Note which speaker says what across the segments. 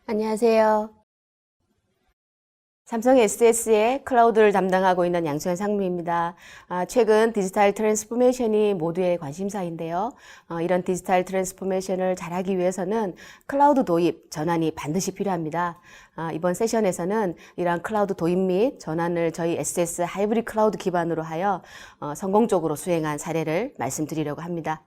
Speaker 1: 안녕하세요. 삼성 SDS의 클라우드를 담당하고 있는 양수현 상무입니다. 최근 디지털 트랜스포메이션이 모두의 관심사인데요. 이런 디지털 트랜스포메이션을 잘하기 위해서는 클라우드 도입, 전환이 반드시 필요합니다. 이번 세션에서는 이러한 클라우드 도입 및 전환을 저희 SDS 하이브리드 클라우드 기반으로 하여 성공적으로 수행한 사례를 말씀드리려고 합니다.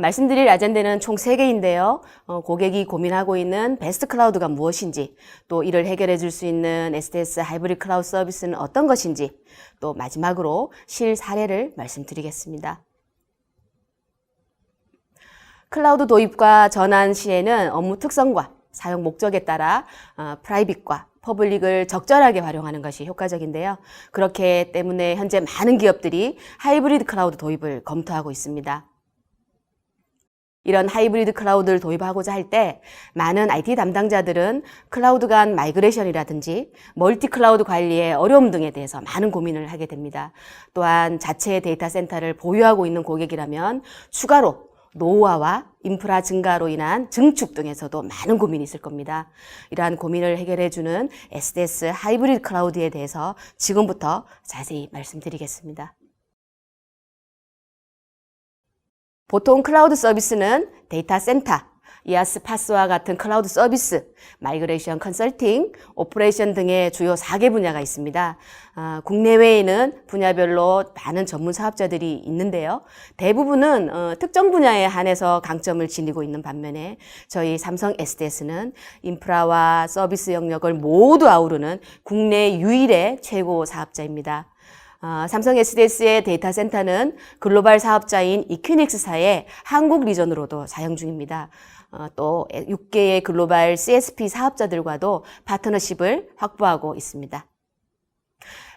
Speaker 1: 말씀드릴 아젠다는 총 3개인데요. 고객이 고민하고 있는 베스트 클라우드가 무엇인지, 또 이를 해결해 줄 수 있는 SDS 하이브리드 클라우드 서비스는 어떤 것인지, 또 마지막으로 실 사례를 말씀드리겠습니다. 클라우드 도입과 전환 시에는 업무 특성과 사용 목적에 따라 프라이빗과 퍼블릭을 적절하게 활용하는 것이 효과적인데요. 그렇기 때문에 현재 많은 기업들이 하이브리드 클라우드 도입을 검토하고 있습니다. 이런 하이브리드 클라우드를 도입하고자 할 때 많은 IT 담당자들은 클라우드 간 마이그레이션이라든지 멀티 클라우드 관리의 어려움 등에 대해서 많은 고민을 하게 됩니다. 또한 자체 데이터 센터를 보유하고 있는 고객이라면 추가로 노후화와 인프라 증가로 인한 증축 등에서도 많은 고민이 있을 겁니다. 이러한 고민을 해결해주는 SDS 하이브리드 클라우드에 대해서 지금부터 자세히 말씀드리겠습니다. 보통 클라우드 서비스는 데이터 센터, 이아스 파스와 같은 클라우드 서비스, 마이그레이션 컨설팅, 오퍼레이션 등의 주요 4개 분야가 있습니다. 국내외에는 분야별로 많은 전문 사업자들이 있는데요. 대부분은 특정 분야에 한해서 강점을 지니고 있는 반면에 저희 삼성 SDS는 인프라와 서비스 영역을 모두 아우르는 국내 유일의 최고 사업자입니다. 삼성 SDS의 데이터 센터는 글로벌 사업자인 이퀴닉스사의 한국 리전으로도 사용 중입니다. 또 6개의 글로벌 CSP 사업자들과도 파트너십을 확보하고 있습니다.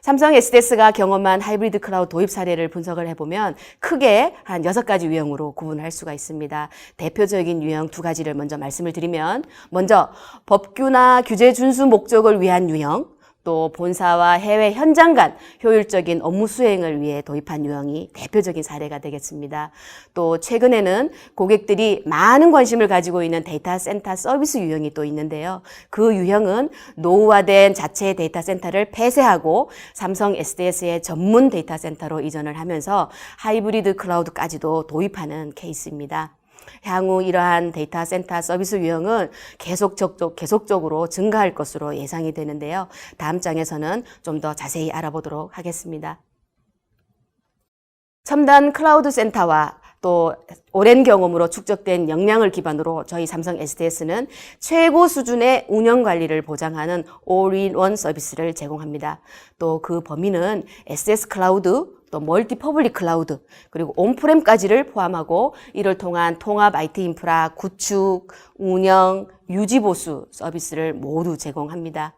Speaker 1: 삼성 SDS가 경험한 하이브리드 클라우드 도입 사례를 분석을 해보면 크게 한 6가지 유형으로 구분할 수가 있습니다. 대표적인 유형 2가지를 먼저 말씀을 드리면, 먼저 법규나 규제 준수 목적을 위한 유형, 또 본사와 해외 현장 간 효율적인 업무 수행을 위해 도입한 유형이 대표적인 사례가 되겠습니다. 또 최근에는 고객들이 많은 관심을 가지고 있는 데이터 센터 서비스 유형이 또 있는데요. 그 유형은 노후화된 자체 데이터 센터를 폐쇄하고 삼성 SDS의 전문 데이터 센터로 이전을 하면서 하이브리드 클라우드까지도 도입하는 케이스입니다. 향후 이러한 데이터 센터 서비스 유형은 계속적으로 증가할 것으로 예상이 되는데요. 다음 장에서는 좀 더 자세히 알아보도록 하겠습니다. 첨단 클라우드 센터와 또 오랜 경험으로 축적된 역량을 기반으로 저희 삼성 SDS는 최고 수준의 운영 관리를 보장하는 all-in-one 서비스를 제공합니다. 또 그 범위는 SDS 클라우드, 또 멀티 퍼블릭 클라우드, 그리고 온프렘까지를 포함하고 이를 통한 통합 IT 인프라 구축, 운영, 유지 보수 서비스를 모두 제공합니다.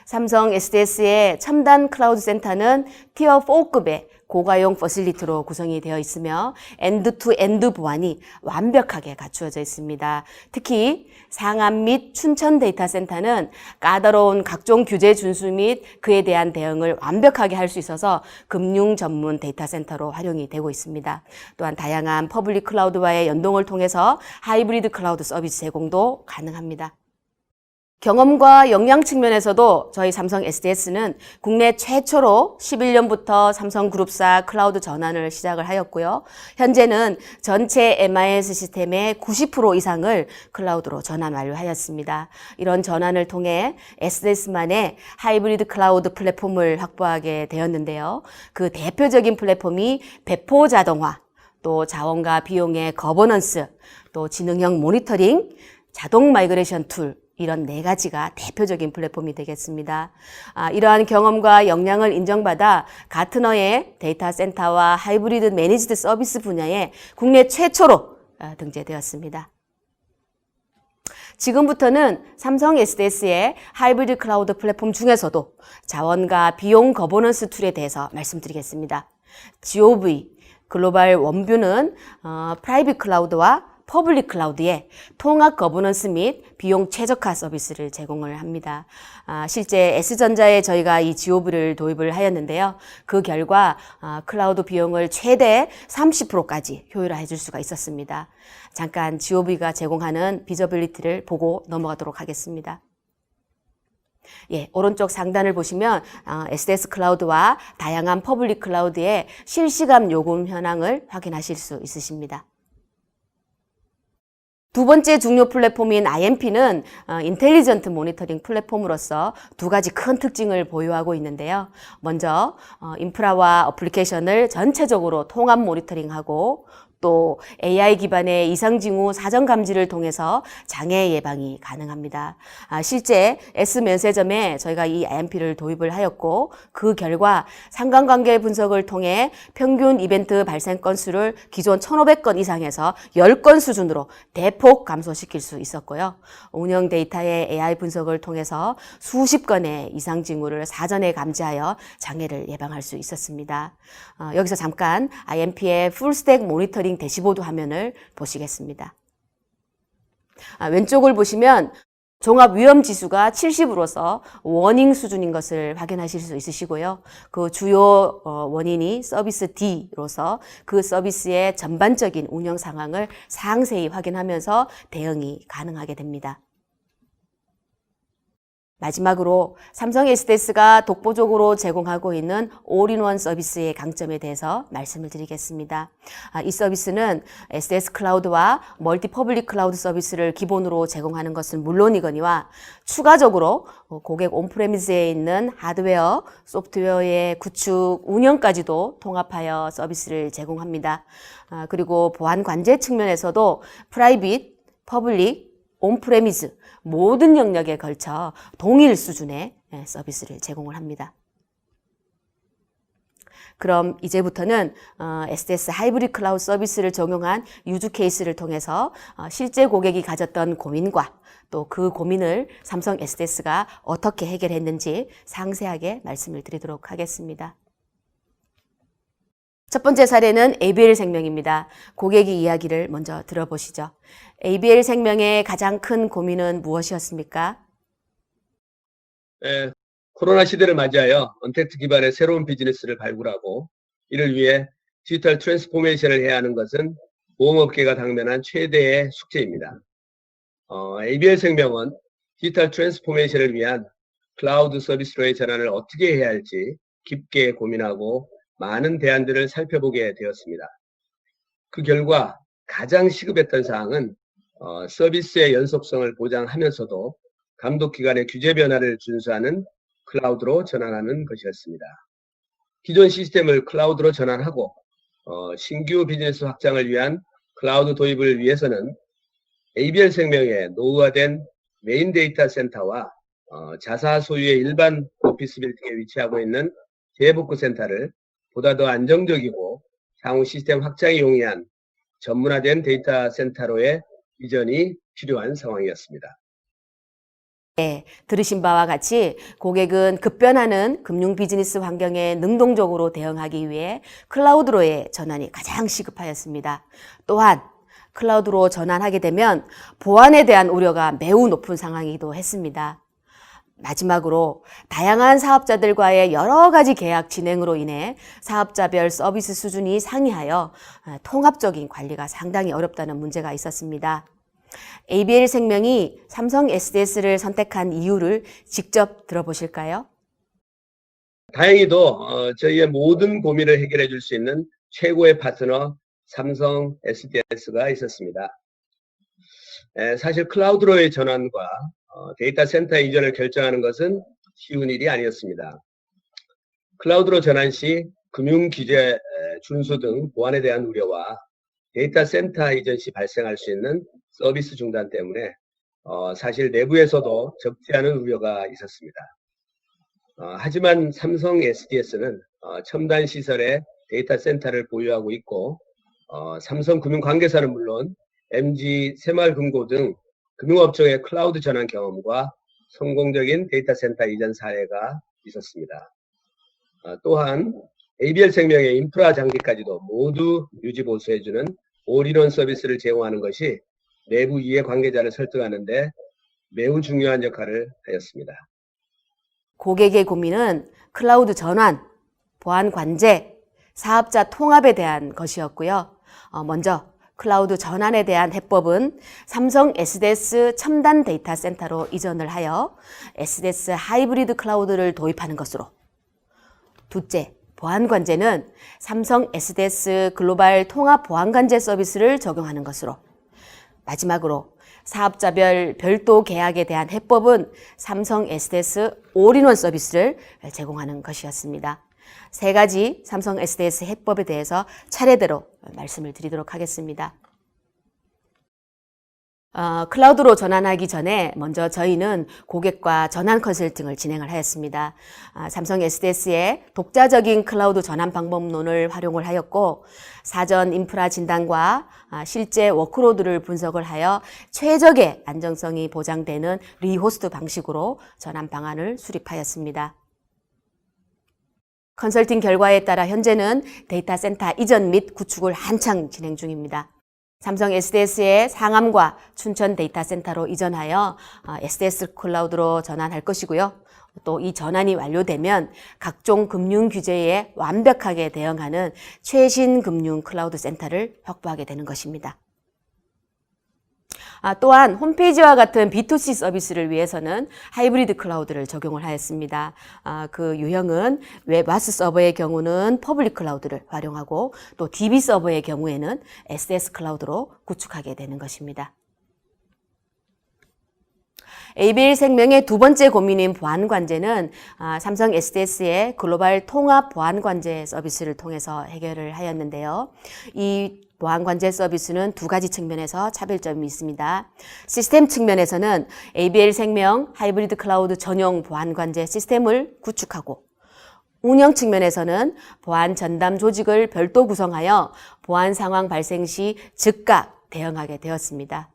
Speaker 1: 삼성 SDS의 첨단 클라우드 센터는 티어 4급의 고가용 퍼실리티로 구성이 되어 있으며 엔드-투-엔드 보안이 완벽하게 갖추어져 있습니다. 특히 상암 및 춘천 데이터 센터는 까다로운 각종 규제 준수 및 그에 대한 대응을 완벽하게 할 수 있어서 금융 전문 데이터 센터로 활용이 되고 있습니다. 또한 다양한 퍼블릭 클라우드와의 연동을 통해서 하이브리드 클라우드 서비스 제공도 가능합니다. 경험과 역량 측면에서도 저희 삼성 SDS는 국내 최초로 11년부터 삼성그룹사 클라우드 전환을 시작을 하였고요. 현재는 전체 MIS 시스템의 90% 이상을 클라우드로 전환 완료하였습니다. 이런 전환을 통해 SDS만의 하이브리드 클라우드 플랫폼을 확보하게 되었는데요. 그 대표적인 플랫폼이 배포 자동화, 또 자원과 비용의 거버넌스, 또 지능형 모니터링, 자동 마이그레이션 툴, 이런 4가지가 대표적인 플랫폼이 되겠습니다. 이러한 경험과 역량을 인정받아 가트너의 데이터 센터와 하이브리드 매니지드 서비스 분야에 국내 최초로 등재되었습니다. 지금부터는 삼성 SDS의 하이브리드 클라우드 플랫폼 중에서도 자원과 비용 거버넌스 툴에 대해서 말씀드리겠습니다. GOV, 글로벌 원뷰는 프라이빗 클라우드와 퍼블릭 클라우드에 통합 거버넌스 및 비용 최적화 서비스를 제공을 합니다. 실제 S전자에 저희가 이 GOV를 도입을 하였는데요. 그 결과 클라우드 비용을 최대 30%까지 효율화해 줄 수가 있었습니다. 잠깐 GOV가 제공하는 비저빌리티를 보고 넘어가도록 하겠습니다. 예, 오른쪽 상단을 보시면 SDS 클라우드와 다양한 퍼블릭 클라우드의 실시간 요금 현황을 확인하실 수 있으십니다. 두 번째 중요 플랫폼인 IMP는 인텔리전트 모니터링 플랫폼으로서 두 가지 큰 특징을 보유하고 있는데요. 먼저 인프라와 어플리케이션을 전체적으로 통합 모니터링하고 또 AI 기반의 이상 징후 사전 감지를 통해서 장애 예방이 가능합니다. 실제 S면세점에 저희가 이 IMP를 도입을 하였고 그 결과 상관관계 분석을 통해 평균 이벤트 발생 건수를 기존 1,500건 이상에서 10건 수준으로 대폭 감소시킬 수 있었고요. 운영 데이터의 AI 분석을 통해서 수십 건의 이상 징후를 사전에 감지하여 장애를 예방할 수 있었습니다. 여기서 잠깐 IMP의 풀스택 모니터링 대시보드 화면을 보시겠습니다. 왼쪽을 보시면 종합 위험 지수가 70으로서 워닝 수준인 것을 확인하실 수 있으시고요. 그 주요 원인이 서비스 D로서 그 서비스의 전반적인 운영 상황을 상세히 확인하면서 대응이 가능하게 됩니다. 마지막으로 삼성 SDS가 독보적으로 제공하고 있는 올인원 서비스의 강점에 대해서 말씀을 드리겠습니다. 이 서비스는 SDS 클라우드와 멀티 퍼블릭 클라우드 서비스를 기본으로 제공하는 것은 물론이거니와 추가적으로 고객 온프레미스에 있는 하드웨어, 소프트웨어의 구축, 운영까지도 통합하여 서비스를 제공합니다. 그리고 보안 관제 측면에서도 프라이빗, 퍼블릭, 온프레미스 모든 영역에 걸쳐 동일 수준의 서비스를 제공을 합니다. 그럼 이제부터는 SDS 하이브리드 클라우드 서비스를 적용한 유즈 케이스를 통해서 실제 고객이 가졌던 고민과 또 그 고민을 삼성 SDS가 어떻게 해결했는지 상세하게 말씀을 드리도록 하겠습니다. 첫 번째 사례는 ABL생명입니다. 고객의 이야기를 먼저 들어보시죠. ABL생명의 가장 큰 고민은 무엇이었습니까?
Speaker 2: 코로나 시대를 맞이하여 언택트 기반의 새로운 비즈니스를 발굴하고 이를 위해 디지털 트랜스포메이션을 해야 하는 것은 보험업계가 당면한 최대의 숙제입니다. ABL생명은 디지털 트랜스포메이션을 위한 클라우드 서비스로의 전환을 어떻게 해야 할지 깊게 고민하고 많은 대안들을 살펴보게 되었습니다. 그 결과 가장 시급했던 사항은 서비스의 연속성을 보장하면서도 감독기관의 규제 변화를 준수하는 클라우드로 전환하는 것이었습니다. 기존 시스템을 클라우드로 전환하고 신규 비즈니스 확장을 위한 클라우드 도입을 위해서는 ABL생명의 노후화된 메인 데이터 센터와 자사 소유의 일반 오피스 빌딩에 위치하고 있는 재복구 센터를 보다 더 안정적이고 향후 시스템 확장이 용이한 전문화된 데이터 센터로의 이전이 필요한 상황이었습니다.
Speaker 1: 네, 들으신 바와 같이 고객은 급변하는 금융 비즈니스 환경에 능동적으로 대응하기 위해 클라우드로의 전환이 가장 시급하였습니다. 또한 클라우드로 전환하게 되면 보안에 대한 우려가 매우 높은 상황이기도 했습니다. 마지막으로 다양한 사업자들과의 여러 가지 계약 진행으로 인해 사업자별 서비스 수준이 상이하여 통합적인 관리가 상당히 어렵다는 문제가 있었습니다. ABL생명이 삼성 SDS를 선택한 이유를 직접 들어보실까요?
Speaker 2: 다행히도 저희의 모든 고민을 해결해 줄 수 있는 최고의 파트너 삼성 SDS가 있었습니다. 사실 클라우드로의 전환과 데이터 센터 이전을 결정하는 것은 쉬운 일이 아니었습니다. 클라우드로 전환 시 금융 규제 준수 등 보안에 대한 우려와 데이터 센터 이전 시 발생할 수 있는 서비스 중단 때문에 사실 내부에서도 적지 않은 우려가 있었습니다. 하지만 삼성 SDS는 첨단 시설의 데이터 센터를 보유하고 있고 삼성 금융 관계사는 물론 MG 새마을금고 등 금융업종의 클라우드 전환 경험과 성공적인 데이터 센터 이전 사례가 있었습니다. 또한 ABL생명의 인프라 장비까지도 모두 유지 보수해주는 올인원 서비스를 제공하는 것이 내부 이해관계자를 설득하는 데 매우 중요한 역할을 하였습니다.
Speaker 1: 고객의 고민은 클라우드 전환, 보안 관제, 사업자 통합에 대한 것이었고요. 먼저 클라우드 전환에 대한 해법은 삼성 SDS 첨단 데이터 센터로 이전을 하여 SDS 하이브리드 클라우드를 도입하는 것으로. 둘째, 보안 관제는 삼성 SDS 글로벌 통합 보안 관제 서비스를 적용하는 것으로. 마지막으로 사업자별 별도 계약에 대한 해법은 삼성 SDS 올인원 서비스를 제공하는 것이었습니다. 세 가지 삼성 SDS 해법에 대해서 차례대로 말씀을 드리도록 하겠습니다. 클라우드로 전환하기 전에 먼저 저희는 고객과 전환 컨설팅을 진행을 하였습니다. 삼성 SDS의 독자적인 클라우드 전환 방법론을 활용을 하였고 사전 인프라 진단과 실제 워크로드를 분석을 하여 최적의 안정성이 보장되는 리호스트 방식으로 전환 방안을 수립하였습니다. 컨설팅 결과에 따라 현재는 데이터 센터 이전 및 구축을 한창 진행 중입니다. 삼성 SDS의 상암과 춘천 데이터 센터로 이전하여 SDS 클라우드로 전환할 것이고요. 또 이 전환이 완료되면 각종 금융 규제에 완벽하게 대응하는 최신 금융 클라우드 센터를 확보하게 되는 것입니다. 또한 홈페이지와 같은 B2C 서비스를 위해서는 하이브리드 클라우드를 적용을 하였습니다. 그 유형은 웹 와스 서버의 경우는 퍼블릭 클라우드를 활용하고 또 DB 서버의 경우에는 SDS 클라우드로 구축하게 되는 것입니다. ABL생명의 두 번째 고민인 보안 관제는 삼성 SDS의 글로벌 통합 보안 관제 서비스를 통해서 해결을 하였는데요. 이 보안 관제 서비스는 두 가지 측면에서 차별점이 있습니다. 시스템 측면에서는 ABL생명 하이브리드 클라우드 전용 보안 관제 시스템을 구축하고 운영 측면에서는 보안 전담 조직을 별도 구성하여 보안 상황 발생 시 즉각 대응하게 되었습니다.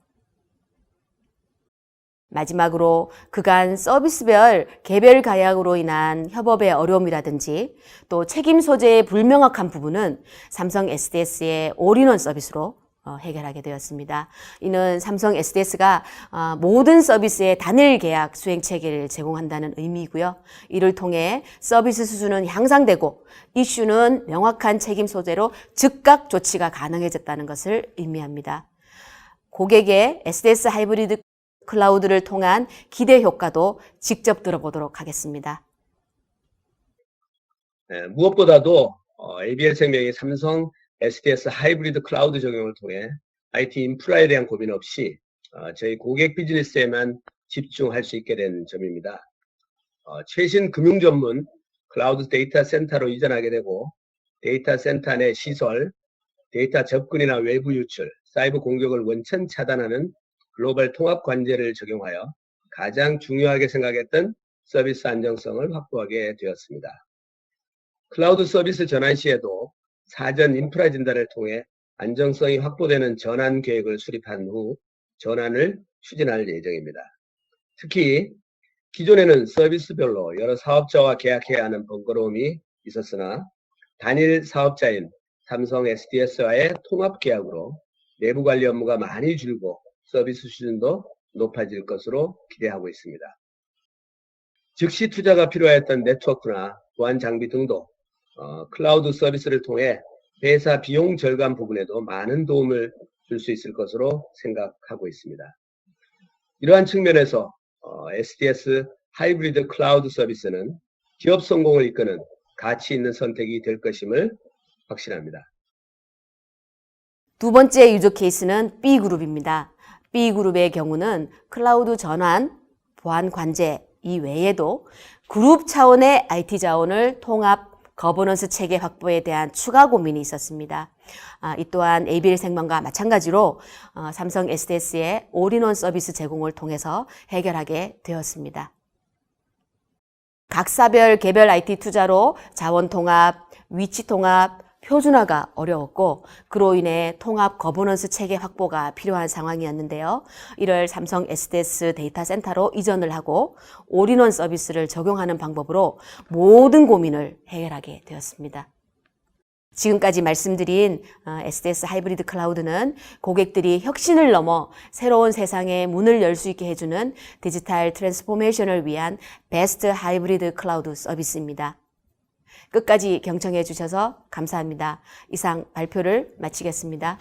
Speaker 1: 마지막으로 그간 서비스별 개별 가약으로 인한 협업의 어려움이라든지 또 책임 소재의 불명확한 부분은 삼성 SDS의 올인원 서비스로 해결하게 되었습니다. 이는 삼성 SDS가 모든 서비스의 단일 계약 수행 체계를 제공한다는 의미이고요. 이를 통해 서비스 수준은 향상되고 이슈는 명확한 책임 소재로 즉각 조치가 가능해졌다는 것을 의미합니다. 고객의 SDS 하이브리드 클라우드를 통한 기대 효과도 직접 들어보도록 하겠습니다.
Speaker 2: 무엇보다도 ABL생명이 삼성 SDS 하이브리드 클라우드 적용을 통해 IT 인프라에 대한 고민 없이 저희 고객 비즈니스에만 집중할 수 있게 된 점입니다. 최신 금융 전문 클라우드 데이터 센터로 이전하게 되고 데이터 센터 내 시설, 데이터 접근이나 외부 유출, 사이버 공격을 원천 차단하는 글로벌 통합 관제를 적용하여 가장 중요하게 생각했던 서비스 안정성을 확보하게 되었습니다. 클라우드 서비스 전환 시에도 사전 인프라 진단을 통해 안정성이 확보되는 전환 계획을 수립한 후 전환을 추진할 예정입니다. 특히 기존에는 서비스별로 여러 사업자와 계약해야 하는 번거로움이 있었으나 단일 사업자인 삼성 SDS와의 통합 계약으로 내부 관리 업무가 많이 줄고 서비스 수준도 높아질 것으로 기대하고 있습니다. 즉시 투자가 필요했던 네트워크나 보안 장비 등도 클라우드 서비스를 통해 회사 비용 절감 부분에도 많은 도움을 줄 수 있을 것으로 생각하고 있습니다. 이러한 측면에서 SDS 하이브리드 클라우드 서비스는 기업 성공을 이끄는 가치 있는 선택이 될 것임을 확신합니다.
Speaker 1: 두 번째 유저 케이스는 B그룹입니다. B그룹의 경우는 클라우드 전환, 보안 관제 이외에도 그룹 차원의 IT 자원을 통합 거버넌스 체계 확보에 대한 추가 고민이 있었습니다. 이 또한 ABL생명과 마찬가지로 삼성 SDS의 올인원 서비스 제공을 통해서 해결하게 되었습니다. 각사별 개별 IT 투자로 자원 통합, 위치 통합, 표준화가 어려웠고 그로 인해 통합 거버넌스 체계 확보가 필요한 상황이었는데요. 이를 삼성 SDS 데이터 센터로 이전을 하고 올인원 서비스를 적용하는 방법으로 모든 고민을 해결하게 되었습니다. 지금까지 말씀드린 SDS 하이브리드 클라우드는 고객들이 혁신을 넘어 새로운 세상의 문을 열 수 있게 해주는 디지털 트랜스포메이션을 위한 베스트 하이브리드 클라우드 서비스입니다. 끝까지 경청해 주셔서 감사합니다. 이상 발표를 마치겠습니다.